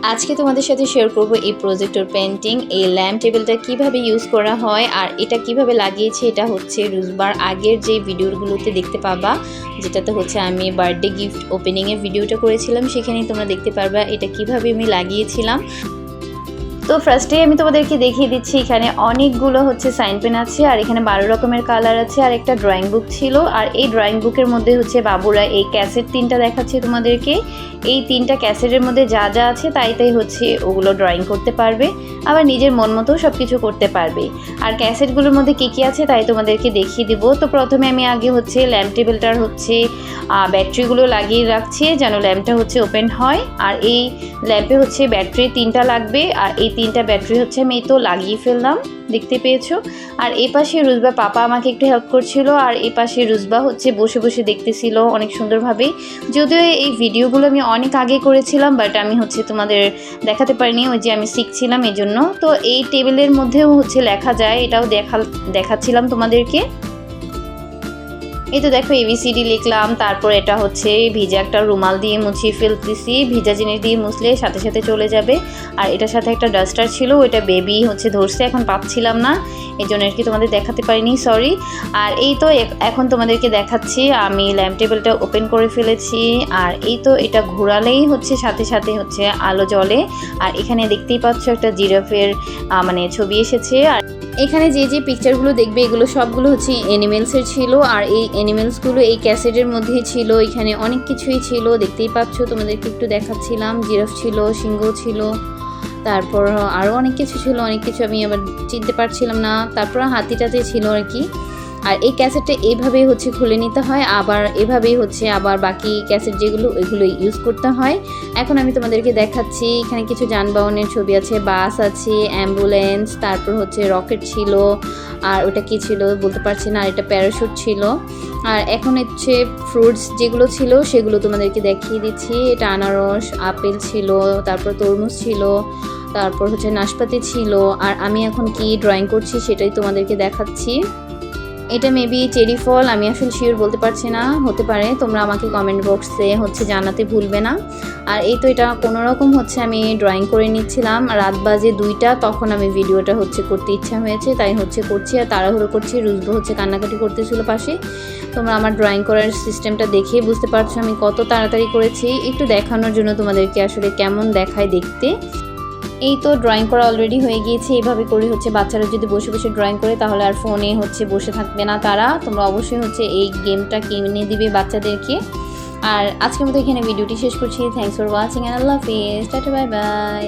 আজকে তোমাদের সাথে শেয়ার করব এই প্রজেক্টর পেন্টিং, এই ল্যাম্প টেবিলটা কিভাবে ইউজ করা হয় আর এটা কিভাবে লাগিয়েছি। এটা হচ্ছে রোজবার আগের যে ভিডিওগুলোতে দেখতে পাবা, যেটাতে হচ্ছে আমি বার্থডে গিফট ওপেনিংয়ের ভিডিওটা করেছিলাম, সেখানেই তোমরা দেখতে পারবা এটা কিভাবে আমি লাগিয়েছিলাম। তো ফার্স্টে আমি তোমাদেরকে দেখিয়ে দিচ্ছি, এখানে অনেকগুলো হচ্ছে সাইন পেন আছে আর এখানে 12 রকমের কালার আছে আর একটা ড্রয়িং বুক ছিল। আর এই ড্রয়িং বুকের মধ্যে হচ্ছে বাবুরা এই ক্যাসেট 3টা দেখাচ্ছে তোমাদেরকে। এই 3টা ক্যাসেটের মধ্যে যা যা আছে তাই হচ্ছে ওগুলো ড্রয়িং করতে পারবে, আবার নিজের মন মতো সব কিছু করতে পারবে। আর ক্যাসেটগুলোর মধ্যে কী আছে তাই তোমাদেরকে দেখিয়ে দেব। তো প্রথমে আমি আগে হচ্ছে ল্যাম্প টেবিলটার হচ্ছে ব্যাটারিগুলো লাগিয়ে রাখছি যেন ল্যাম্পটা হচ্ছে ওপেন হয়। আর এই ল্যাম্পে হচ্ছে ব্যাটারি 3টা লাগবে আর এই 3টা ব্যাটারি হচ্ছে আমি তো লাগিয়ে ফেললাম, দেখতে পেয়েছো। আর এই পাশে রুজবা পাপা আমাকে একটু হেল্প করছিল আর এই পাশে রুজবা হচ্ছে বসে বসে দেখতেছিল অনেক সুন্দরভাবে। যদিও এই ভিডিওগুলো আমি অনেক আগে করেছিলাম, বাট আমি হচ্ছে তোমাদের দেখাতে পারিনি, ওই যে আমি শিখছিলাম এই জন্য। তো এই টেবিলের মধ্যেও হচ্ছে লেখা যায়, এটাও দেখাচ্ছিলাম তোমাদেরকে। এই তো দেখো ABCD লিখলাম, তারপর এটা হচ্ছে ভিজা একটা রুমাল দিয়ে মুছিয়ে ফেলতেছি, ভিজা জিনিস দিয়ে মুছলে সাথে সাথে চলে যাবে। আর এটার সাথে একটা ডাস্টার ছিল, ওইটা বেবি হচ্ছে ধরছে, এখন পাচ্ছিলাম না, এই জন্য আর কি তোমাদের দেখাতে পারিনি, সরি। আর এই তো এখন তোমাদেরকে দেখাচ্ছি আমি ল্যাম্প টেবিলটা ওপেন করে ফেলেছি। আর এই তো এটা ঘোরালেই হচ্ছে সাথে সাথে হচ্ছে আলো জ্বলে। আর এখানে দেখতেই পাচ্ছ একটা জিরাফের মানে ছবি এসেছে। আর এখানে যে যে পিকচারগুলো দেখবে এগুলো সবগুলো হচ্ছে অ্যানিমেলসের ছিল। আর এই অ্যানিমেলসগুলো এই ক্যাসেটের মধ্যেই ছিল, এখানে অনেক কিছুই ছিল, দেখতেই পাচ্ছ, তোমাদেরকে একটু দেখাচ্ছিলাম। জিরাফ ছিল, সিংহ ছিল, তারপর আরও অনেক কিছু ছিল, অনেক কিছু আমি আবার চিনতে পারছিলাম না। তারপর হাতিটাতে ছিল আর কি। আর এই ক্যাসেটটা এইভাবেই হচ্ছে খুলে নিতে হয়, আবার এভাবেই হচ্ছে আবার বাকি ক্যাসেট যেগুলো ওইগুলো ইউজ করতে হয়। এখন আমি তোমাদেরকে দেখাচ্ছি, এখানে কিছু যানবাহনের ছবি আছে, বাস আছে, অ্যাম্বুলেন্স, তারপর হচ্ছে রকেট ছিল, আর ওটা কি ছিল বলতে পারছি না, আর এটা প্যারাশুট ছিল। আর এখন হচ্ছে ফ্রুটস যেগুলো ছিল সেগুলো তোমাদেরকে দেখিয়ে দিচ্ছি। এটা আনারস, আপেল ছিল, তারপর তরমুজ ছিল, তারপর হচ্ছে নাশপাতি ছিল। আর আমি এখন কি ড্রয়িং করছি সেটাই তোমাদেরকে দেখাচ্ছি। এটা মেবি চেরি ফল, আমি আসলে শিওর বলতে পারছি না, হতে পারে, তোমরা আমাকে কমেন্ট বক্সে হচ্ছে জানাতে ভুলবে না। আর এই তো এটা কোনোরকম হচ্ছে আমি ড্রয়িং করে নিচ্ছিলাম, রাত বাজে 2টা, তখন আমি ভিডিওটা হচ্ছে করতে ইচ্ছা হয়েছে তাই হচ্ছে করছি। আর তাড়াহুড়ো করছি, রুজবো হচ্ছে কান্নাকাটি করতেছিল পাশে। তোমরা আমার ড্রয়িং করার সিস্টেমটা দেখে বুঝতে পারছো আমি কত তাড়াতাড়ি করেছি, একটু দেখানোর জন্য তোমাদেরকে আসলে কেমন দেখায় দেখতে। এই তো ড্রয়িং করা অলরেডি হয়ে গিয়েছে। এইভাবে করে হচ্ছে বাচ্চারা যদি বসে বসে ড্রয়িং করে তাহলে আর ফোনে হচ্ছে বসে থাকবে না তারা। তোমরা অবশ্যই হচ্ছে এই গেমটা কিনে দিবে বাচ্চাদেরকে। আর আজকের মতো এখানে ভিডিওটি শেষ করছি। থ্যাংকস ফর ওয়াচিং অ্যান্ড আল্লাহ হাফেজ, টাটা, বাই বাই।